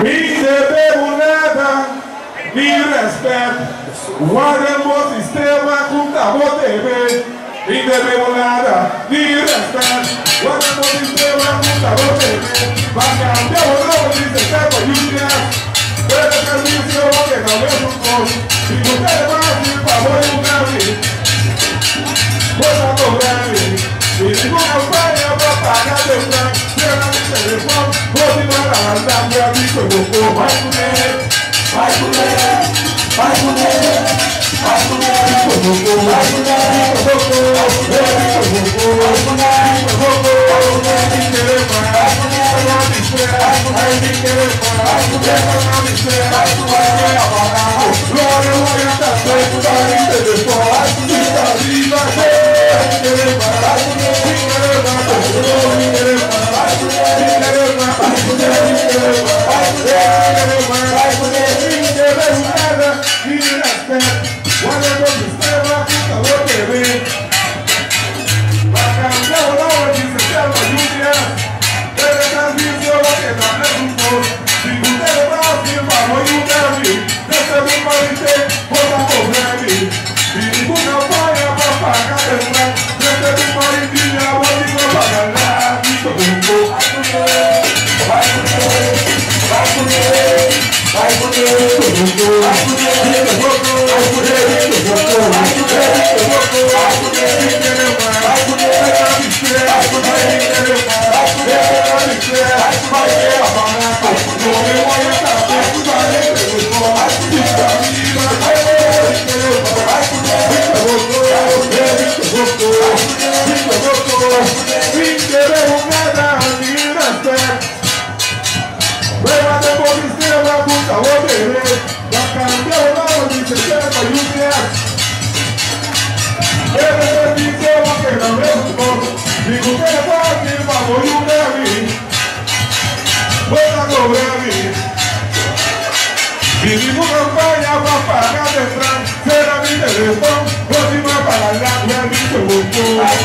Ni debemos nada, ni respeto. Guardamos sistema com cabo TV. Ni debemos nada, ni respeto. Guardamos sistema com cabo TV. Vai cambiar o nome de sistema Unias. Pero el servicio que no es un costo. Si usted va a ir para voy a un Grammy, voy a cobrar. Y ninguna campaña para pagar de plan. Cierra mi teléfono, voy a la banda, me aviso como vai comer, vai comer, vai comer, vai comer, vai Vivimos campaña para pagar de Fran, será mi teléfono, próxima para la mía, mi segundo. Ay,